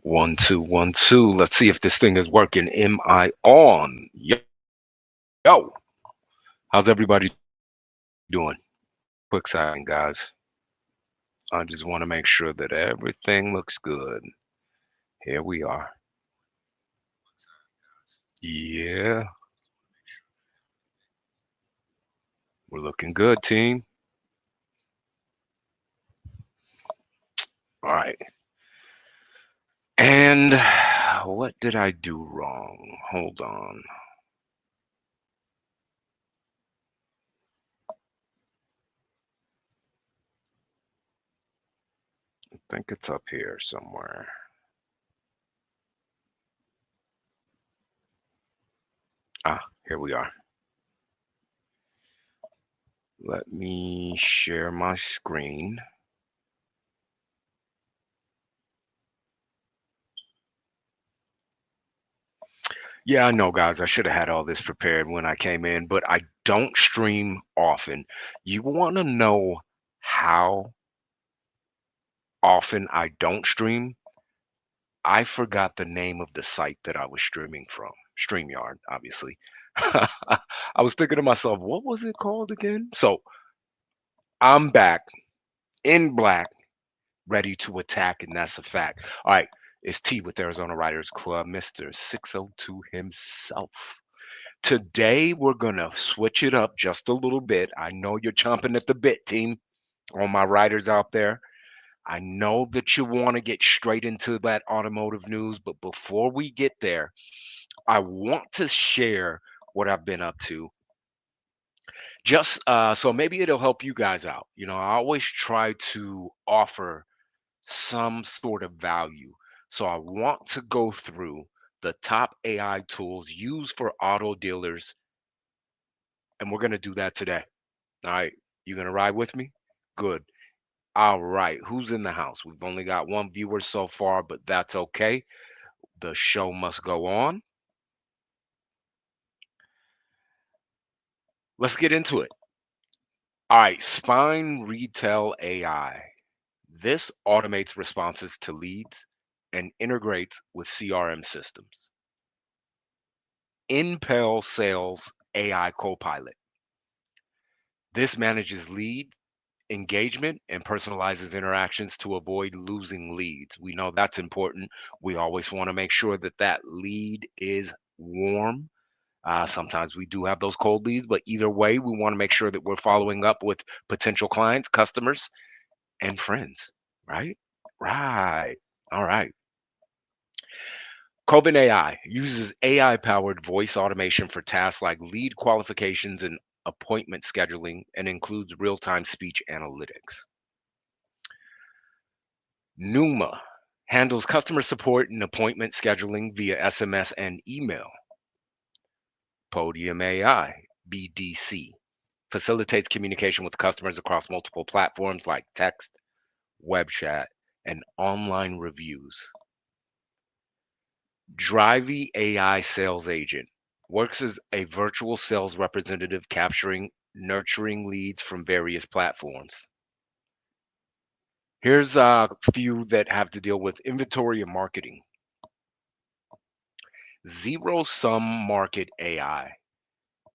One, two, one, two. Let's see if this thing is working. Am I on? Yo, how's everybody doing? Quick second, guys. I just want to make sure that everything looks good. Here we are. Yeah, we're looking good, team. All right. And what did I do wrong? Hold on. I think it's up here somewhere. Ah, here we are. Let me share my screen. Yeah, I know, guys. I should have had all this prepared when I came in, but I don't stream often. You want to know how often I don't stream? I forgot the name of the site that I was streaming from. StreamYard, obviously. I was thinking to myself, what was it called again? So I'm back in black, ready to attack, and that's a fact. All right, it's T with Arizona Writers Club, Mr. 602 himself. Today, we're going to switch it up just a little bit. I know you're chomping at the bit, team, all my writers out there. I know that you want to get straight into that automotive news, but before we get there, I want to share what I've been up to. Just so maybe it'll help you guys out. I always try to offer some sort of value. So I want to go through the top AI tools used for auto dealers, and we're going to do that today. All right. You gonna ride with me? Good. All right. Who's in the house? We've only got one viewer so far, but that's okay. The show must go on. Let's get into it. All right. Spine Retail AI. This automates responses to leads and integrates with CRM systems. Impel Sales AI Copilot. This manages lead engagement and personalizes interactions to avoid losing leads. We know that's important. We always want to make sure that that lead is warm. Sometimes we do have those cold leads, but either way, we want to make sure that we're following up with potential clients, customers, and friends. Right? Right. All right. Coben AI uses AI powered voice automation for tasks like lead qualifications and appointment scheduling and includes real time speech analytics. Numa handles customer support and appointment scheduling via SMS and email. Podium AI, BDC, facilitates communication with customers across multiple platforms like text, web chat, and online reviews. Drivey AI sales agent works as a virtual sales representative capturing nurturing leads from various platforms. Here's a few that have to deal with inventory and marketing. Zero Sum Market AI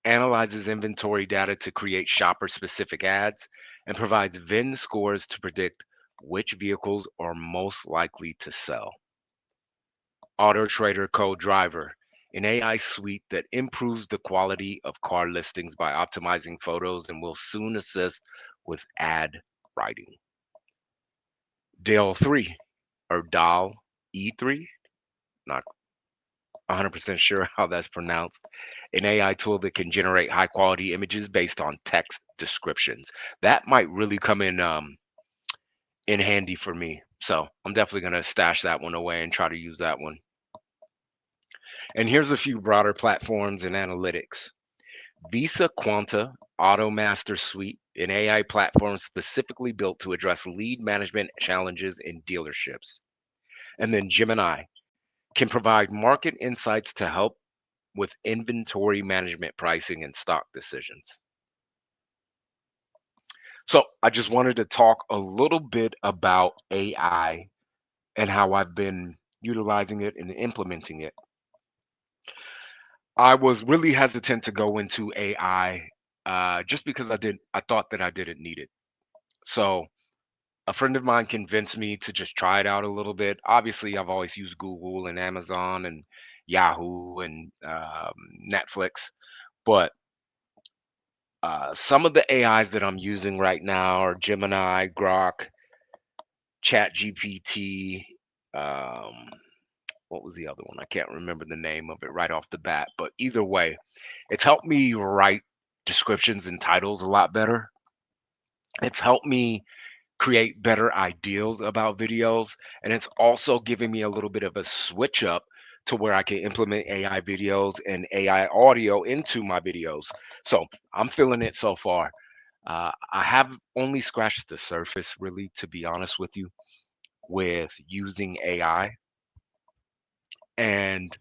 analyzes inventory data to create shopper specific ads and provides VIN scores to predict which vehicles are most likely to sell. Auto Trader Co Driver, an AI suite that improves the quality of car listings by optimizing photos and will soon assist with ad writing. DAL 3 or DAL E3, not 100% sure how that's pronounced, an AI tool that can generate high quality images based on text descriptions. That might really come in handy for me. So I'm definitely going to stash that one away and try to use that one. And here's a few broader platforms and analytics. Visa Quanta AutoMaster Suite, an AI platform specifically built to address lead management challenges in dealerships. And then Gemini can provide market insights to help with inventory management, pricing, and stock decisions. So I just wanted to talk a little bit about AI and how I've been utilizing it and implementing it. I was really hesitant to go into AI just because I thought that I didn't need it. So a friend of mine convinced me to just try it out a little bit. Obviously, I've always used Google and Amazon and Yahoo and Netflix, but some of the AIs that I'm using right now are Gemini, Grok, ChatGPT. Um, what was the other one? I can't remember the name of it right off the bat, but either way, it's helped me write descriptions and titles a lot better. It's helped me create better ideals about videos, and it's also giving me a little bit of a switch up to where I can implement AI videos and AI audio into my videos. So I'm feeling it so far. I have only scratched the surface, really, to be honest with you, with using AI. And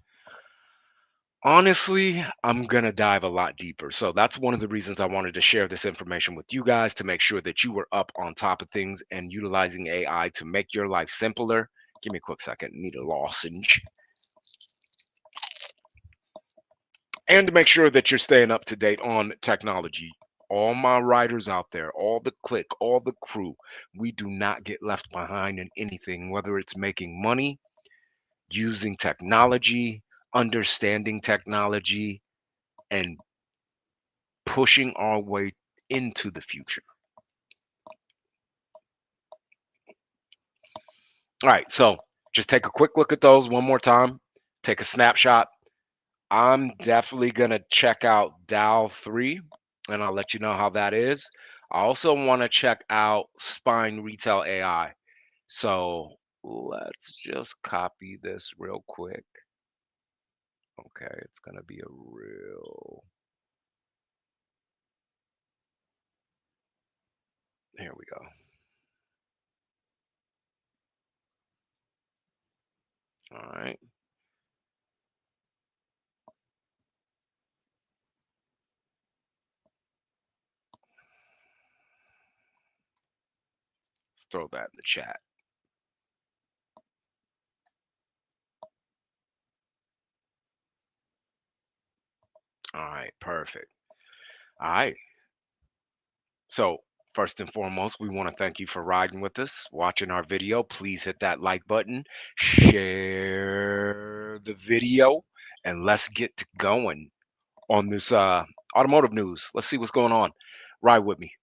honestly, I'm going to dive a lot deeper. So that's one of the reasons I wanted to share this information with you guys to make sure that you were up on top of things and utilizing AI to make your life simpler. Give me a quick second. Need a lozenge. And to make sure that you're staying up to date on technology. All my writers out there, all the clique, all the crew, we do not get left behind in anything, whether it's making money, using technology, understanding technology, and pushing our way into the future. All right, so just take a quick look at those one more time. Take a snapshot. I'm definitely going to check out Dow 3 and I'll let you know how that is. I also want to check out Spine Retail AI. So let's just copy this real quick. Okay, it's going to be a real. Here we go. All right, let's throw that in the chat. All right, perfect. All right. So, first and foremost, we want to thank you for riding with us, watching our video. Please hit that like button, share the video, and let's get to going on this automotive news. Let's see what's going on. Ride with me.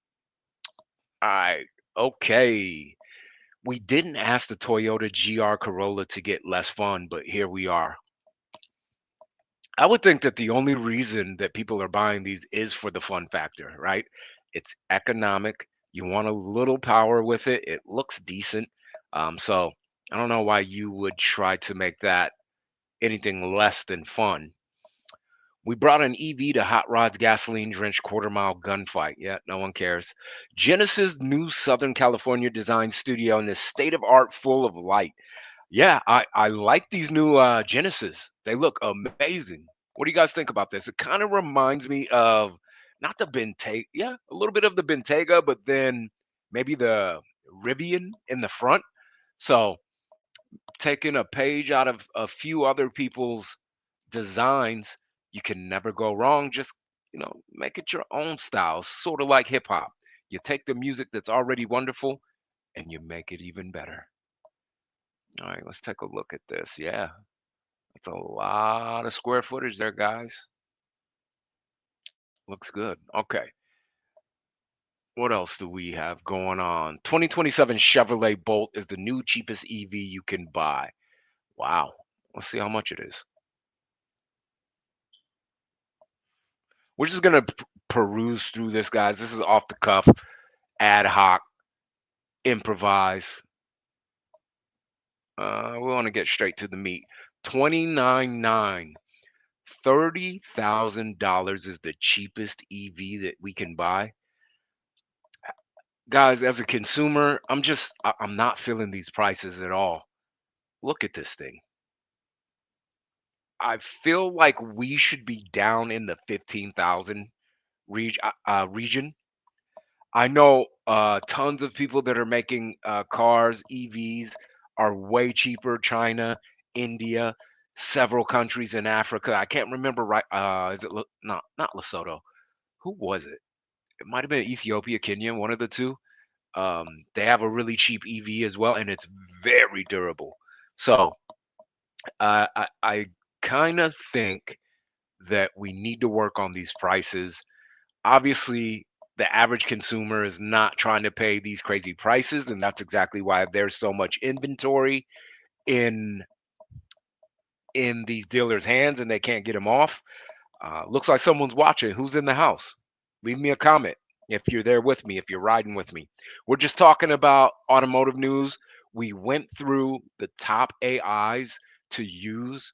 All right. Okay. We didn't ask the Toyota GR Corolla to get less fun, but here we are. I would think that the only reason that people are buying these is for the fun factor, right? It's economic. You want a little power with it. It looks decent. So I don't know why you would try to make that anything less than fun. We brought an EV to Hot Rod's gasoline drenched quarter mile gunfight. Yeah, no one cares. Genesis' new Southern California design studio in this state of art full of light. Yeah, I like these new Genesis. They look amazing. What do you guys think about this? It kind of reminds me of not the Bentayga, yeah, a little bit of the Bentayga, but then maybe the Rivian in the front. So taking a page out of a few other people's designs, you can never go wrong. Just make it your own style, sort of like hip hop. You take the music that's already wonderful and you make it even better. All right, let's take a look at this. Yeah, it's a lot of square footage there, guys. Looks good. Okay. What else do we have going on? 2027 Chevrolet Bolt is the new cheapest EV you can buy. Wow. Let's see how much it is. We're just going to peruse through this, guys. This is off the cuff, ad hoc, improvise. We want to get straight to the meat. 29.9. $30,000 is the cheapest EV that we can buy. Guys, as a consumer, I'm not feeling these prices at all. Look at this thing. I feel like we should be down in the 15,000 region. I know tons of people that are making cars, EVs are way cheaper. China, India, several countries in Africa. I can't remember right. Is it not Lesotho? Who was it? It might have been Ethiopia, Kenya, one of the two. They have a really cheap EV as well, and it's very durable. So I kind of think that we need to work on these prices. Obviously, the average consumer is not trying to pay these crazy prices, and that's exactly why there's so much inventory in these dealers' hands, and they can't get them off. Looks like someone's watching. Who's in the house? Leave me a comment if you're there with me, if you're riding with me. We're just talking about automotive news. We went through the top AIs to use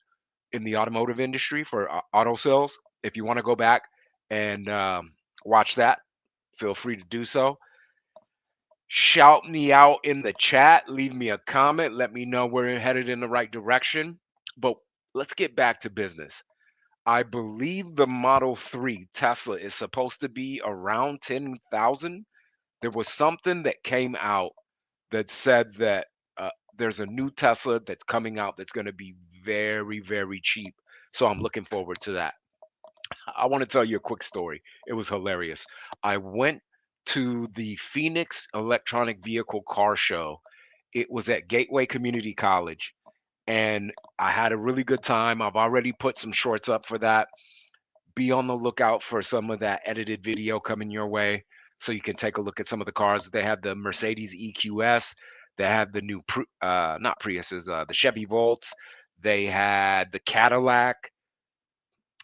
in the automotive industry for auto sales. If you want to go back and watch that, feel free to do so. Shout me out in the chat, leave me a comment, let me know we're headed in the right direction. But let's get back to business. I believe the Model 3 Tesla is supposed to be around 10,000. There was something that came out that said that there's a new Tesla that's coming out that's going to be very, very cheap. So I'm looking forward to that. I want to tell you a quick story. It was hilarious. I went to the Phoenix Electronic Vehicle Car Show. It was at Gateway Community College, and I had a really good time. I've already put some shorts up for that. Be on the lookout for some of that edited video coming your way so you can take a look at some of the cars. They had the Mercedes EQS, they had the new not Priuses, the Chevy Volts, they had the Cadillac,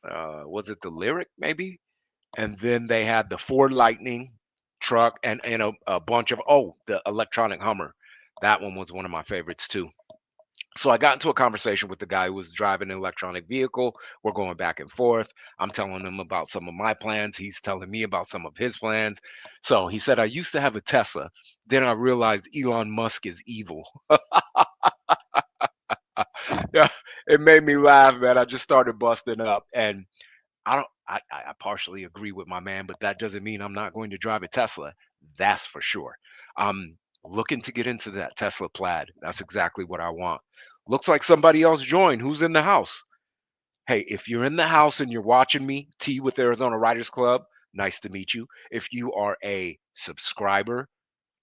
was it the Lyric maybe? And then they had the Ford Lightning truck and a bunch of the electronic Hummer. That one was one of my favorites too. So I got into a conversation with the guy who was driving an electronic vehicle. We're going back and forth. I'm telling him about some of my plans. He's telling me about some of his plans. So he said, I used to have a Tesla. Then I realized Elon Musk is evil. Yeah, it made me laugh, man. I just started busting up. And I don't I partially agree with my man, but that doesn't mean I'm not going to drive a Tesla. That's for sure. I'm looking to get into that Tesla Plaid. That's exactly what I want. Looks like somebody else joined. Who's in the house? Hey, if you're in the house and you're watching me, T with Arizona Riders Club, nice to meet you. If you are a subscriber,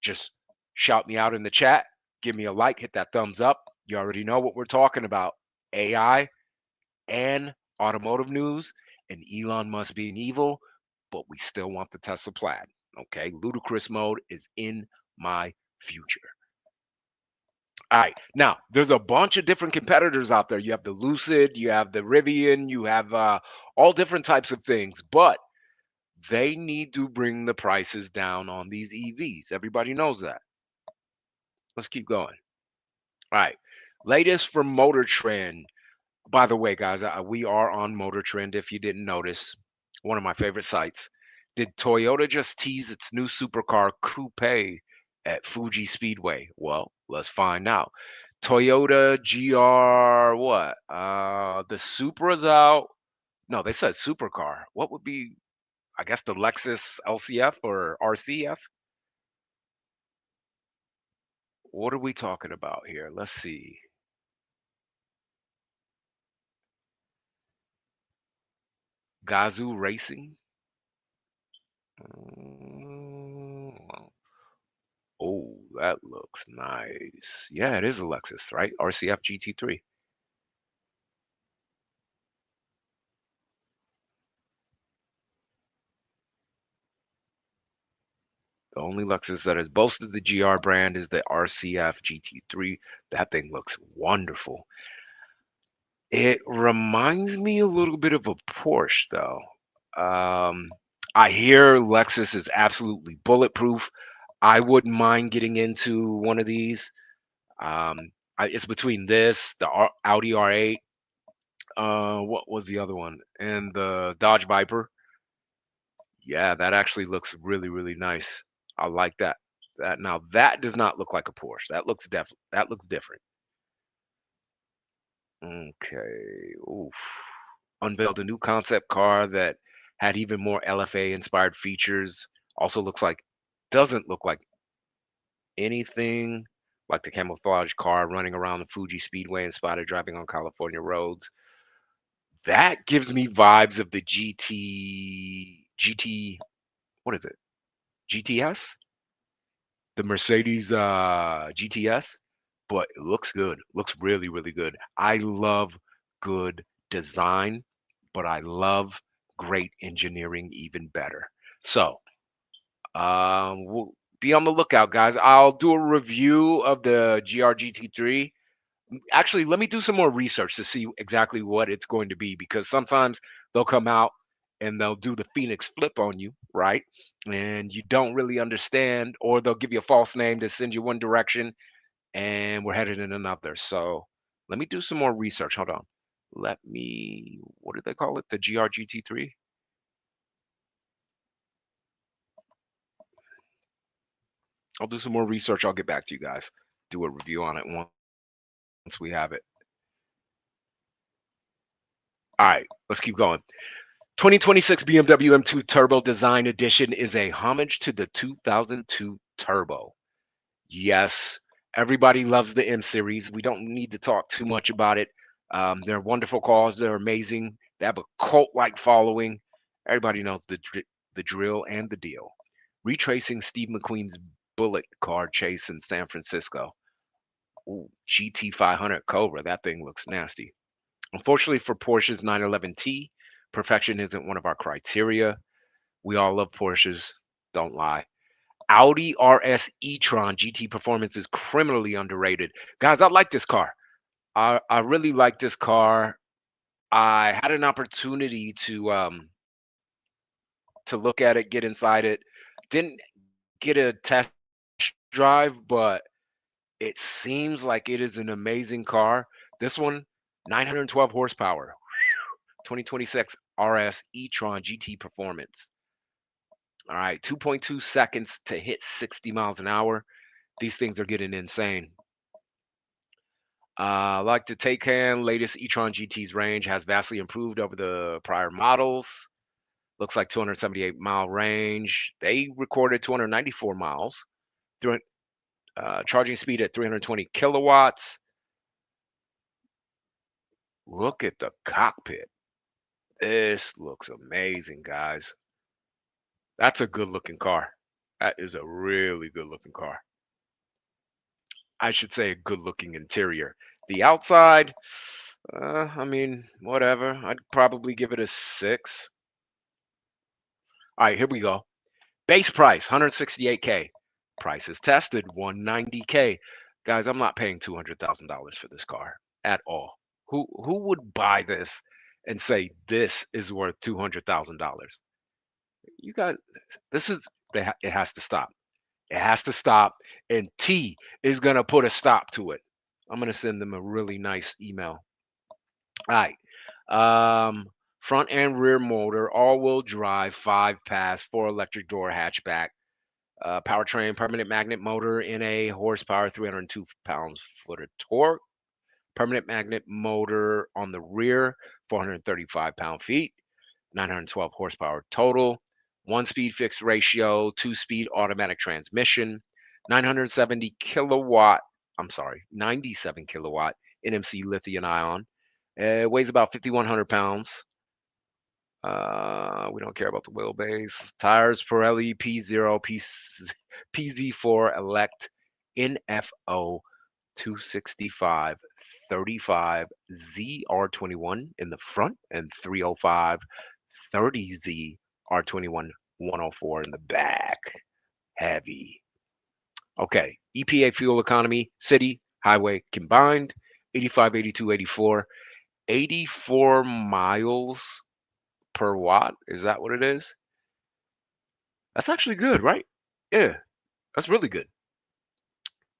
just shout me out in the chat. Give me a like, hit that thumbs up. You already know what we're talking about. AI and automotive news, and Elon Musk being evil, but we still want the Tesla Plaid. Okay, ludicrous mode is in my future. All right, now there's a bunch of different competitors out there. You have the Lucid, you have the Rivian, you have all different types of things, but they need to bring the prices down on these EVs. Everybody knows that. Let's keep going. All right, latest from Motor Trend. By the way, guys, we are on Motor Trend. If you didn't notice, one of my favorite sites. Did Toyota just tease its new supercar coupe at Fuji Speedway? Well, let's find out. Toyota GR, what? The Supra's out. No, they said supercar. What would be, I guess, the Lexus LCF or RCF? What are we talking about here? Let's see. Gazoo Racing. Mm, Oh, that looks nice. Yeah, it is a Lexus, right? RCF GT3. The only Lexus that has boasted the GR brand is the RCF GT3. That thing looks wonderful. It reminds me a little bit of a Porsche, though. Um, I hear Lexus is absolutely bulletproof. I wouldn't mind getting into one of these. It's between this, the Audi R8. What was the other one? And the Dodge Viper. Yeah, that actually looks really, really nice. I like that. That does not look like a Porsche. That looks different. Okay. Oof. Unveiled a new concept car that had even more LFA inspired features. Also looks like doesn't look like anything like the camouflage car running around the Fuji Speedway and spotted driving on California roads. That gives me vibes of the GT, what is it? GTS? The Mercedes GTS, but it looks good. Looks really, really good. I love good design, but I love great engineering even better. So, we'll be on the lookout, guys. I'll do a review of the GRGT3. Actually, let me do some more research to see exactly what it's going to be, because sometimes they'll come out and they'll do the Phoenix flip on you, right? And you don't really understand, or they'll give you a false name to send you one direction and we're headed in another. So let me do some more research. Hold on. Let me, what do they call it? The GRGT3? I'll do some more research. I'll get back to you guys. Do a review on it once we have it. All right, let's keep going. 2026 BMW M2 Turbo Design Edition is a homage to the 2002 Turbo. Yes, everybody loves the M series. We don't need to talk too much about it. They're wonderful cars. They're amazing. They have a cult-like following. Everybody knows the drill and the deal. Retracing Steve McQueen's bullet car chase in San Francisco. Ooh, GT500 Cobra. That thing looks nasty. Unfortunately for Porsche's 911T, perfection isn't one of our criteria. We all love Porsches, don't lie. Audi RS e-tron GT Performance is criminally underrated. Guys, I like this car. I really like this car. I had an opportunity to look at it, get inside it. Didn't get a test drive, but it seems like it is an amazing car. This one, 912 horsepower, 2026 RS e-tron GT Performance. All right, 2.2 seconds to hit 60 miles an hour. These things are getting insane. Like the Taycan, latest e-tron GT's range has vastly improved over the prior models. Looks like 278-mile range. They recorded 294 miles. Through charging speed at 320 kilowatts. Look at the cockpit. This looks amazing, guys. That's a good looking car. That is a really good looking car. I should say a good looking interior. The outside, I mean, whatever. I'd probably give it a 6. All right, here we go. Base price, 168K. Prices tested, 190K. Guys, I'm not paying $200,000 for this car at all. Who would buy this and say this is worth $200,000? You guys, this is it has to stop. It has to stop, and T is gonna put a stop to it. I'm gonna send them a really nice email. All right. Front and rear motor, all-wheel drive, 5 pass, 4 electric door hatchback. Powertrain, permanent magnet motor in a horsepower, 302 pounds-foot of torque. Permanent magnet motor on the rear, 435 pound-feet, 912 horsepower total. 1-speed fixed ratio, 2-speed automatic transmission, 970 kilowatt. I'm sorry, 97 kilowatt NMC lithium ion. It weighs about 5,100 pounds. We don't care about the wheelbase. Tires Pirelli P0 PZ4 Elect NFO 265 35 ZR21 in the front and 305 30Z R21 104 in the back. Heavy. Okay. EPA fuel economy, city, highway combined, 85, 82, 84. 84 miles per watt. Is that what it is? That's actually good, right? Yeah, that's really good.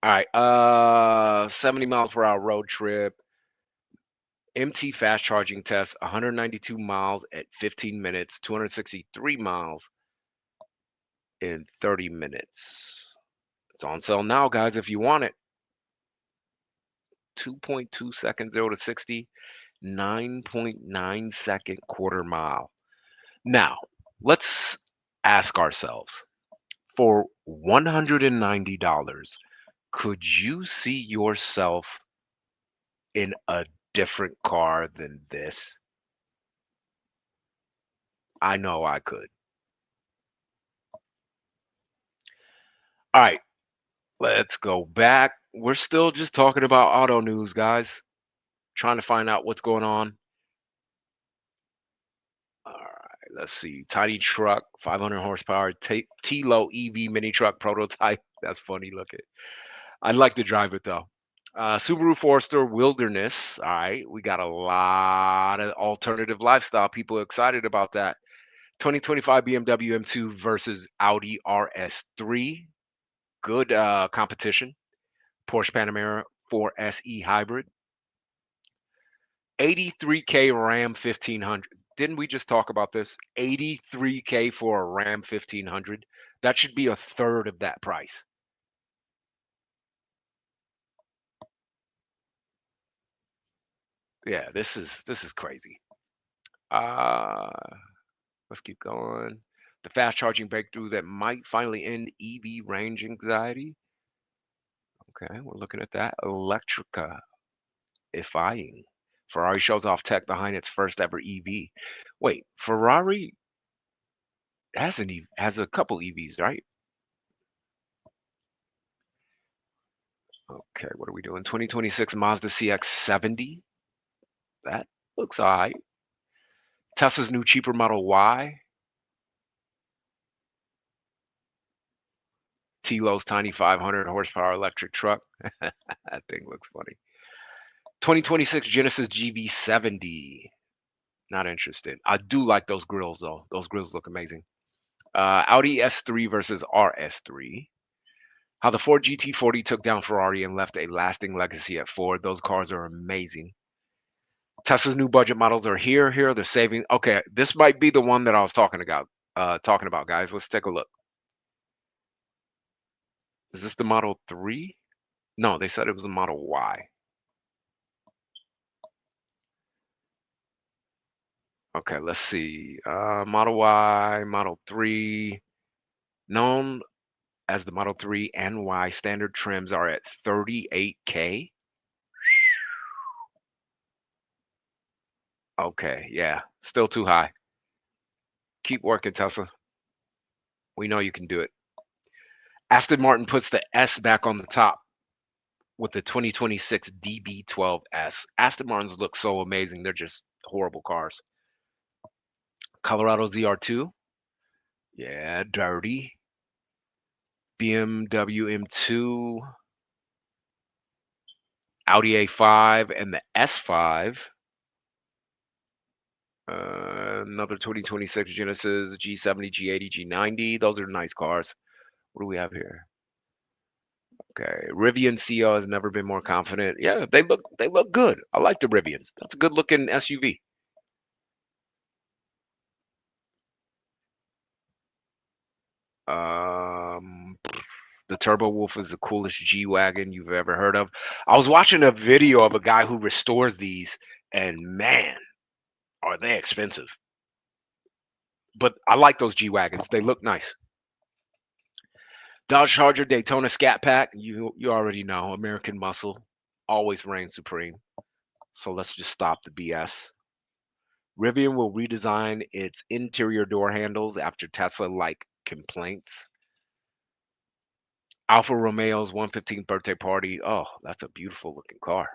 All right. 70 miles per hour road trip. MT fast charging test, 192 miles at 15 minutes, 263 miles in 30 minutes. It's on sale now, guys, if you want it. 2.2 seconds 0 to 60, 9.9 second quarter mile. Now, let's ask ourselves, for $190, Could you see yourself in a different car than this? I know I could. All right, let's go back. We're still just talking about auto news, guys. Trying to find out what's going on. All right, let's see. Tiny truck, 500 horsepower, T-Low EV mini truck prototype. That's funny looking. I'd like to drive it though. Subaru Forester Wilderness. All right, we got a lot of alternative lifestyle. People excited about that. 2025 BMW M2 versus Audi RS3. Good competition. Porsche Panamera 4SE hybrid. 83K Ram 1500. Didn't we just talk about this? 83K for a Ram 1500. That should be a third of that price. Yeah, this is crazy. Uh let's keep going. The fast charging breakthrough that might finally end EV range anxiety. Okay, we're looking at that. Electrica ifying. Ferrari shows off tech behind its first ever EV. Wait, Ferrari has a couple EVs, right? Okay, what are we doing? 2026 Mazda CX-70. That looks all right. Tesla's new cheaper Model Y. T-Low's tiny 500 horsepower electric truck. That thing looks funny. 2026 Genesis GV70. Not interested. I do like those grills though. Those grills look amazing. Audi S3 versus RS3. How the Ford GT40 took down Ferrari and left a lasting legacy at Ford. Those cars are amazing. Tesla's new budget models are here. Here, they're saving. Okay, this might be the one that I was talking about. Guys. Let's take a look. Is this the Model 3? No, they said it was a Model Y. Okay, let's see. Model Y, Model 3. Known as the Model 3 and Y, standard trims are at 38K. Okay, yeah, still too high. Keep working, Tesla. We know you can do it. Aston Martin puts the S back on the top with the 2026 DB12S. Aston Martins look so amazing. They're just horrible cars. Colorado ZR2. Yeah, dirty. BMW M2, Audi A5, and the S5. Another 2026 Genesis G70, G80, G90. Those are nice cars. What do we have here? Okay, Rivian CEO has never been more confident. Yeah, they look good. I like the Rivians. That's a good looking SUV. Um, the Turbo Wolf is the coolest G wagon you've ever heard of. I was watching a video of a guy who restores these, and man, are they expensive. But I like those G wagons. They look nice. Dodge Charger Daytona Scat Pack. You already know American muscle always reigns supreme. So let's just stop the BS. Rivian will redesign its interior door handles after Tesla-like complaints. Alfa Romeo's 115th birthday party. Oh, that's a beautiful looking car.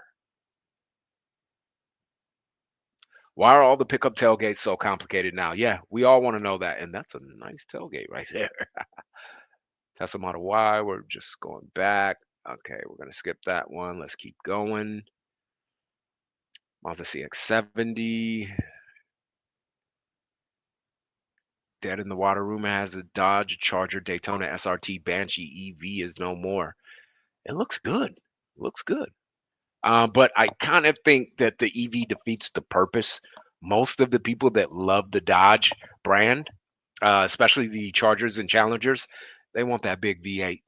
Why are all the pickup tailgates so complicated now? Yeah, we all want to know that. And that's a nice tailgate right there. Tesla Model Y. We're just going back. Okay, we're going to skip that one. Let's keep going. Mazda CX-70. Dead in the water. Rumor has a Dodge Charger Daytona SRT Banshee EV is no more. It looks good. Looks good. But I kind of think that the EV defeats the purpose. Most of the people that love the Dodge brand, especially the Chargers and Challengers, they want that big V8.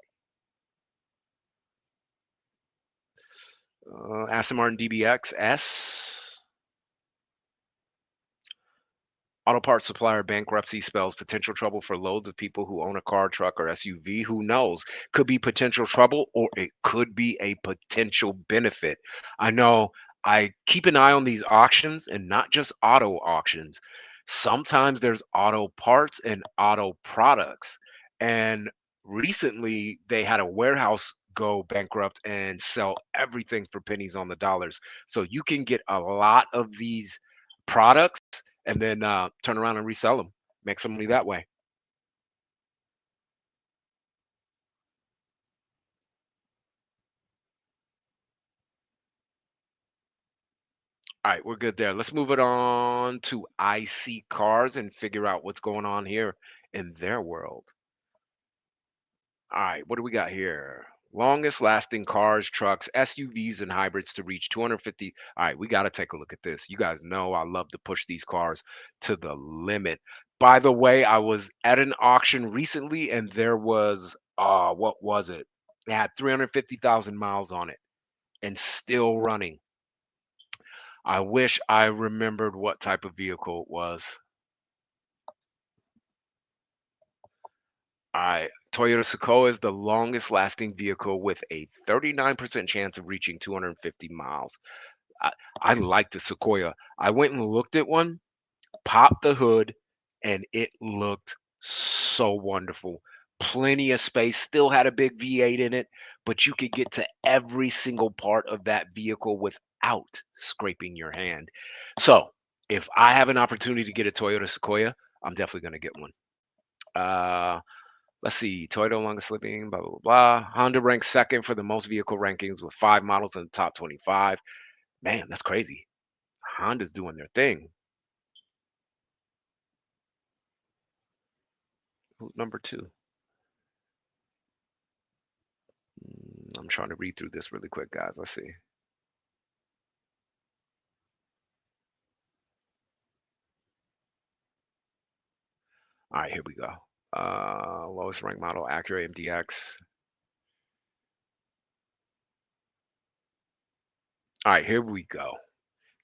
Aston Martin DBX S. Auto parts supplier bankruptcy spells potential trouble for loads of people who own a car, truck, or SUV. Who knows? Could be potential trouble or it could be a potential benefit. I know I keep an eye on these auctions and not just auto auctions. Sometimes there's auto parts and auto products. And recently they had a warehouse go bankrupt and sell everything for pennies on the dollars. So you can get a lot of these products and then turn around and resell them, make some money that way. All right, we're good there. Let's move it on to IC cars and figure out what's going on here in their world. All right, what do we got here? Longest lasting cars, trucks, SUVs, and hybrids to reach 250. All right, we got to take a look at this. You guys know I love to push these cars to the limit. By the way, I was at an auction recently and there was, what was it? It had 350,000 miles on it and still running. I wish I remembered what type of vehicle it was. Toyota Sequoia is the longest lasting vehicle with a 39% chance of reaching 250 miles. I, I like the Sequoia. I went and looked at one, popped the hood, and it looked so wonderful. Plenty of space, still had a big V8 in it, but you could get to every single part of that vehicle without scraping your hand. So, if I have an opportunity to get a Toyota Sequoia, I'm definitely going to get one. Uh, let's see, Toyota longest living, blah, blah, blah, blah. Honda ranks second for the most vehicle rankings with 5 models in the top 25. Man, that's crazy. Honda's doing their thing. Who's number two? I'm trying to read through this really quick, guys. Let's see. All right, here we go. Lowest ranked model, Acura MDX. All right, here we go.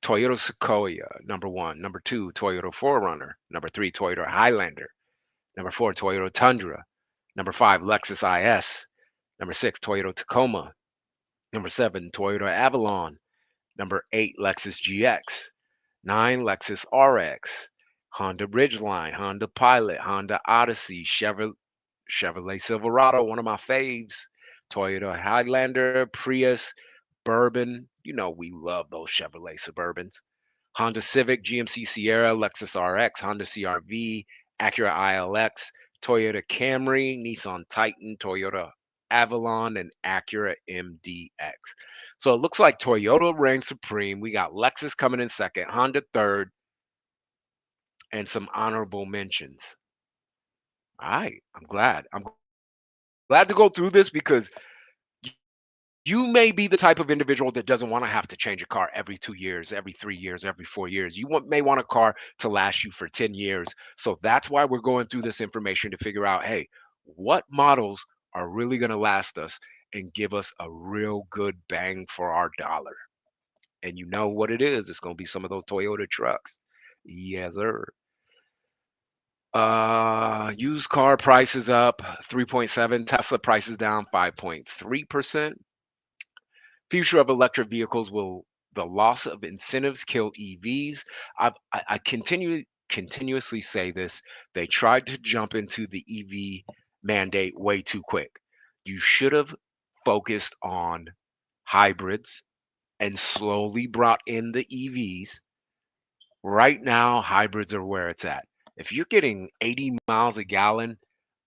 Toyota Sequoia, number one. Number two, Toyota 4Runner. Number three, Toyota Highlander. Number four, Toyota Tundra. Number five, Lexus IS. Number six, Toyota Tacoma. Number seven, Toyota Avalon. Number eight, Lexus GX. Nine, Lexus RX. Honda Ridgeline, Honda Pilot, Honda Odyssey, Chevrolet Silverado, one of my faves, Toyota Highlander, Prius, Bourbon. You know we love those Chevrolet Suburbans. Honda Civic, GMC Sierra, Lexus RX, Honda CRV, Acura ILX, Toyota Camry, Nissan Titan, Toyota Avalon, and Acura MDX. So it looks like Toyota reigns supreme. We got Lexus coming in second, Honda third, and some honorable mentions. All right, I'm glad. I'm glad to go through this because you may be the type of individual that doesn't want to have to change a car every 2 years, every 3 years, every 4 years. May want a car to last you for 10 years. So that's why we're going through this information to figure out, hey, what models are really going to last us and give us a real good bang for our dollar. And you know what it is. It's going to be some of those Toyota trucks. Yes, sir. Used car prices up 3.7, Tesla prices down 5.3%. Future of electric vehicles, will the loss of incentives kill EVs? I continuously say this. They tried to jump into the EV mandate way too quick. You should have focused on hybrids and slowly brought in the EVs. Right now, hybrids are where it's at. If you're getting 80 miles a gallon,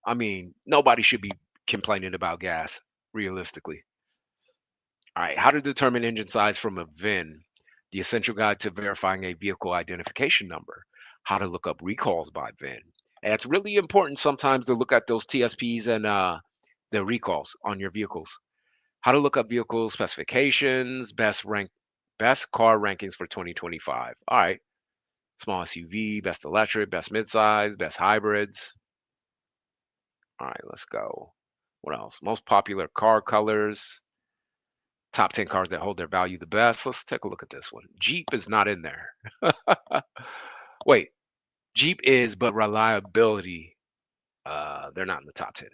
I mean, nobody should be complaining about gas, realistically. All right, how to determine engine size from a VIN, the essential guide to verifying a vehicle identification number, how to look up recalls by VIN. And it's really important sometimes to look at those TSPs and the recalls on your vehicles. How to look up vehicle specifications, best car rankings for 2025. All right, small SUV, best electric, best midsize, best hybrids. All right, let's go. What else? Most popular car colors, top 10 cars that hold their value the best. Let's take a look at this one. Jeep is not in there. Wait, Jeep is, but reliability, they're not in the top 10.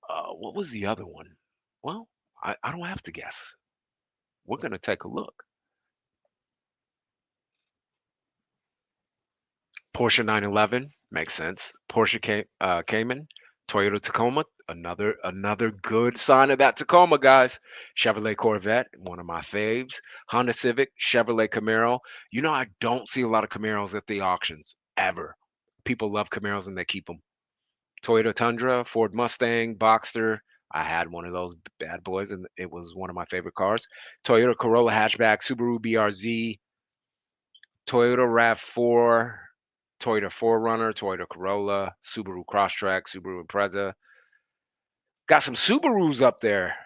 What was the other one? Well, I don't have to guess. We're gonna take a look. Porsche 911 makes sense. Porsche Cayman, Toyota Tacoma, another good sign of that Tacoma, guys. Chevrolet Corvette, one of my faves. Honda Civic, Chevrolet Camaro. You know, I don't see a lot of Camaros at the auctions ever. People love Camaros and they keep them. Toyota Tundra, Ford Mustang, Boxster. I had one of those bad boys, and it was one of my favorite cars. Toyota Corolla hatchback, Subaru BRZ, Toyota RAV4, Toyota 4Runner, Toyota Corolla, Subaru Crosstrek, Subaru Impreza. Got some Subarus up there.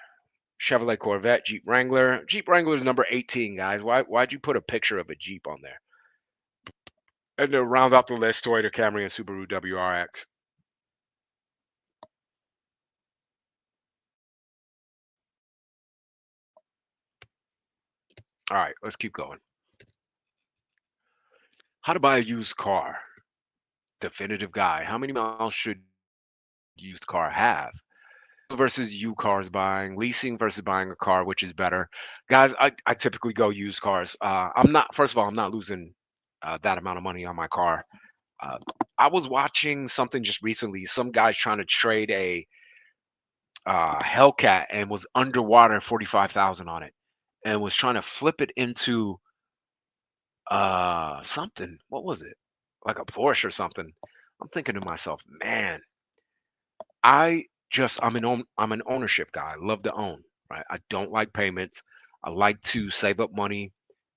Chevrolet Corvette, Jeep Wrangler. Jeep Wrangler is number 18, guys. Why'd you put a picture of a Jeep on there? And to round out the list, Toyota Camry and Subaru WRX. All right, let's keep going. How to buy a used car. Definitive guide. How many miles should used car have? Versus you cars buying, leasing versus buying a car, which is better. Guys, I typically go used cars. I'm not, first of all, I'm not losing that amount of money on my car. Uh, I was watching something just recently. Some guy's trying to trade a Hellcat and was underwater 45,000 on it and was trying to flip it into something. What was it? Like a Porsche or something. I'm thinking to myself, man, I'm an ownership guy. I love to own, right? I don't like payments. I like to save up money,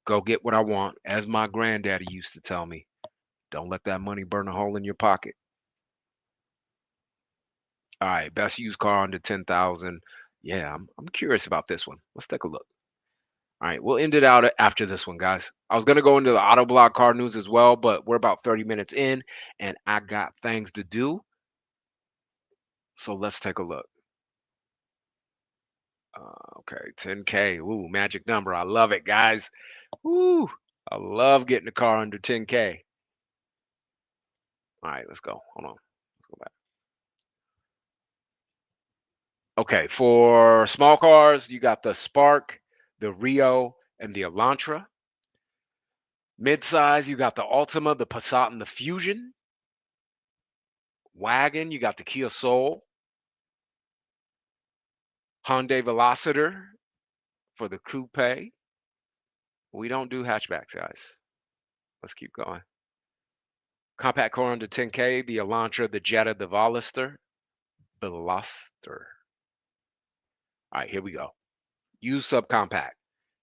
go get what I want. As my granddaddy used to tell me, don't let that money burn a hole in your pocket. All right, best used car under 10,000. Yeah, I'm curious about this one. Let's take a look. All right, we'll end it out after this one, guys. I was gonna go into the auto blog car news as well, but we're about 30 minutes in, and I got things to do. So let's take a look. Okay, 10K. Ooh, magic number. I love it, guys. Ooh, I love getting a car under 10K. All right, let's go. Hold on. Let's go back. Okay, for small cars, you got the Spark, the Rio, and the Elantra. Midsize, you got the Altima, the Passat, and the Fusion. Wagon, you got the Kia Soul, Hyundai Velocidor for the coupe. We don't do hatchbacks, guys. Let's keep going. Compact car under 10K, the Elantra, the Jetta, the Veloster. All right, here we go. Used subcompact.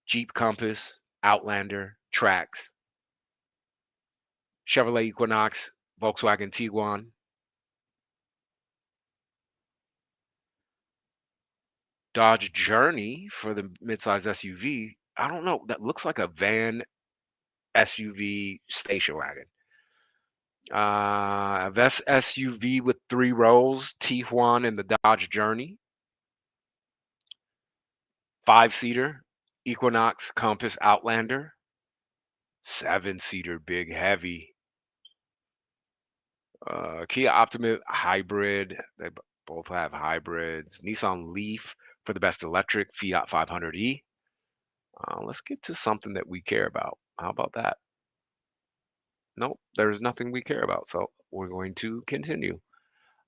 Jeep Compass, Outlander, Trax, Chevrolet Equinox, Volkswagen Tiguan, Dodge Journey for the midsize SUV. I don't know. That looks like a van SUV station wagon. A Vest SUV with 3 rows, Tiguan and the Dodge Journey. 5-seater, Equinox, Compass, Outlander. 7-seater, big, heavy. Kia Optima hybrid. Both have hybrids. Nissan Leaf for the best electric. Fiat 500e. Let's get to something that we care about. How about that? Nope, there's nothing we care about. So we're going to continue.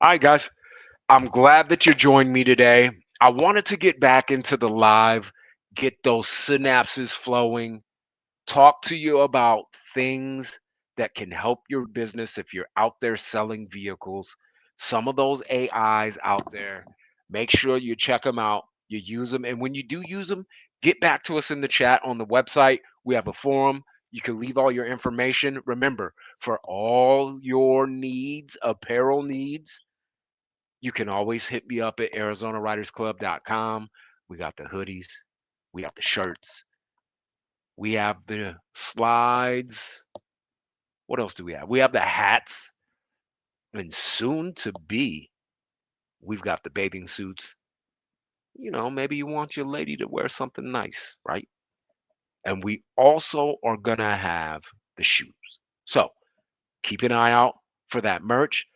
All right, guys. I'm glad that you joined me today. I wanted to get back into the live, get those synapses flowing, talk to you about things that can help your business if you're out there selling vehicles. Some of those AIs out there, make sure you check them out, you use them. And when you do use them, get back to us in the chat on the website. We have a forum. You can leave all your information. Remember, for all your needs, apparel needs, you can always hit me up at arizonaridersclub.com. We got the hoodies, we got the shirts, we have the slides. What else do we have? We have the hats. And soon to be, we've got the bathing suits. You know, maybe you want your lady to wear something nice, right? And we also are going to have the shoes. So keep an eye out for that merch.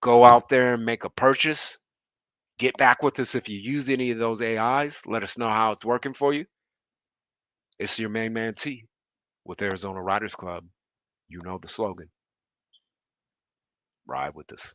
Go out there and make a purchase. Get back with us if you use any of those AIs. Let us know how it's working for you. It's your main man T with Arizona Riders Club. You know the slogan. Ride with us.